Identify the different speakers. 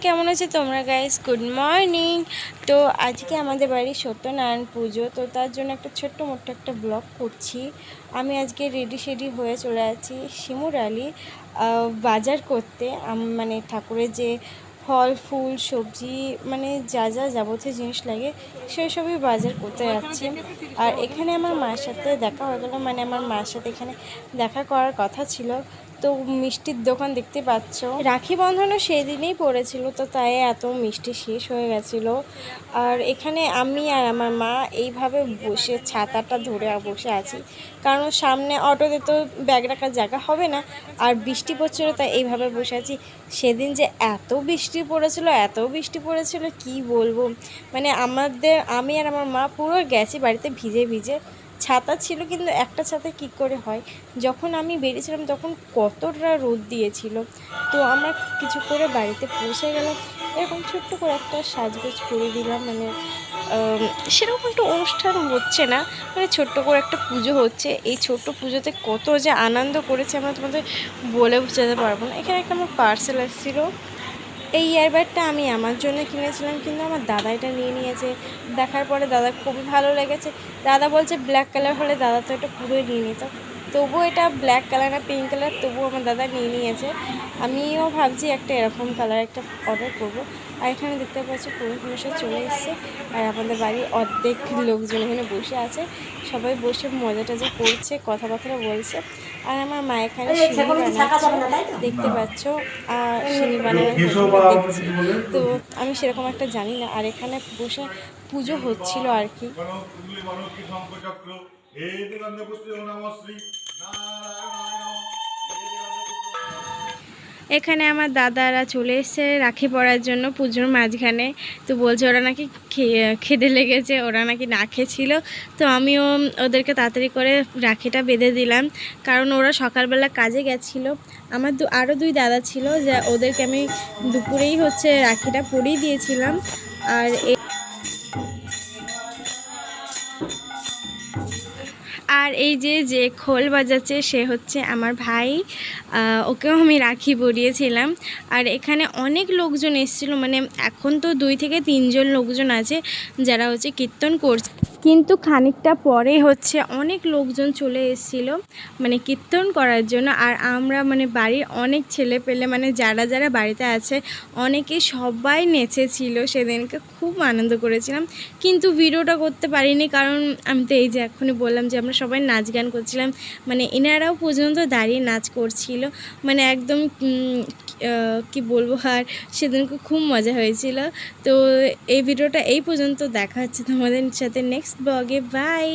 Speaker 1: কেমন আছে তোমরা গাইস? Good morning. তো আজকে আমাদের বাড়ির সত্যনারায়ণ পুজো, তো তার জন্য একটা ছোট্ট মোট্ট একটা ব্লগ করছি। আমি আজকে রেডি হয়ে চলে যাচ্ছি শিমুরালি বাজার করতে। মানে ঠাকুরের যে ফল ফুল সবজি মানে যা যা যাবতীয় জিনিস লাগে সেই সবই বাজার করতে যাচ্ছি। আর এখানে আমার মায়ের সাথে দেখা হয়ে গেল, মানে আমার মায়ের সাথে এখানে দেখা করার কথা ছিল। তো মিষ্টির দোকান দেখতে পাচ্ছ, রাখি বন্ধনও সেই দিনেই পড়েছিল, তো তাই এত মিষ্টি শেষ হয়ে গেছিলো। আর এখানে আমি আর আমার মা এইভাবে বসে ছাতাটা ধরে বসে আছি, কারণ সামনে অটোতে তো ব্যাগ রাখার জায়গা হবে না, আর বৃষ্টি পড়ছিল, তাই এইভাবে বসে আছি। সেদিন যে এত বৃষ্টি পড়েছিল কি বলবো, মানে আমি আর আমার মা পুরো গেছি বাড়িতে ভিজে ভিজে। ছাতা ছিল কিন্তু একটা ছাতা কি করে হয়, যখন আমি বেরিয়েছিলাম তখন কতটা রোদ দিয়েছিল। তো আমরা কিছু করে বাড়িতে পৌঁছে গেলাম, এরকম ছোট্ট করে একটা সাজগোজ করে দিলাম। মানে সেরকম একটা অনুষ্ঠান হচ্ছে না, মানে ছোট্ট করে একটা পুজো হচ্ছে। এই ছোট্ট পুজোতে কত যে আনন্দ করেছে আমরা তোমাদের বলে বোঝাতে পারবো না। এখানে একটা আমার পার্সেল এসেছিলো, এই ইয়ারবাডটা আমি আমার জন্য কিনেছিলাম, কিন্তু আমার দাদা এটা নিয়ে নিয়েছে। দেখার পরে দাদা খুবই ভালো লেগেছে। দাদা বলছে ব্ল্যাক কালার হলে দাদা তো এটা পুরোই নিয়ে নিত, তবুও এটা ব্ল্যাক কালার না পিঙ্ক কালার, তবুও আমার দাদা নিয়ে নিয়েছে। আমিও ভাবছি একটা এরকম কালার একটা অর্ডার করব। আর এখানে দেখতে পাচ্ছি পুরো সব চলে এসছে, আর আমাদের বাড়ির অর্ধেক লোকজন এখানে বসে আছে, সবাই বসে মজা টজা করছে, কথাবার্তা বলছে। আর আমার মা এখানে সিঁড়ি বানাচ্ছে দেখতে পাচ্ছ, আর সিঁড়ি বানানোর দেখছি। তো আমি সেরকম একটা জানি না, আর এখানে বসে পুজো হচ্ছিল আর কি। এখানে আমার দাদারা চলে এসেছে রাখি পরার জন্য পুজোর মাঝখানে। তো বলছে ওরা নাকি খেতে লেগেছে, ওরা নাকি না খেয়েছিল। তো আমিও ওদেরকে তাড়াতাড়ি করে রাখিটা বেঁধে দিলাম, কারণ ওরা সকালবেলা কাজে গেছিলো। আমার আরও দুই দাদা ছিল, যা ওদেরকে আমি দুপুরেই রাখিটা পরিয়ে দিয়েছিলাম। আর এই যে খোল বাজাচ্ছে সে হচ্ছে আমার ভাই, ওকেও আমি রাখি পরিয়েছিলাম। আর এখানে অনেক লোকজন এসেছিলো, মানে এখন তো 2 থেকে 3 জন লোকজন আছে যারা কীর্তন করছে, কিন্তু খানিকটা পরে অনেক লোকজন চলে এসেছিলো মানে কীর্তন করার জন্য। আর আমরা মানে বাড়ির অনেক ছেলে পেলে মানে যারা বাড়িতে আছে অনেকে সবাই নেচেছিল সেদিনকে, খুব আনন্দ করেছিলাম। কিন্তু ভিডিওটা করতে পারিনি, কারণ আমি তো এই যে এখনই বললাম যে আমরা সবাই নাচ গান করছিলাম, মানে এনারাও পর্যন্ত দাঁড়িয়ে নাচ করছিল, মানে একদম কি বলবো। আর সেদিনকে খুব মজা হয়েছিল। তো এই ভিডিওটা এই পর্যন্ত, দেখা হচ্ছে তোমাদের সাথে নেক্সট ব্লগে। বাই।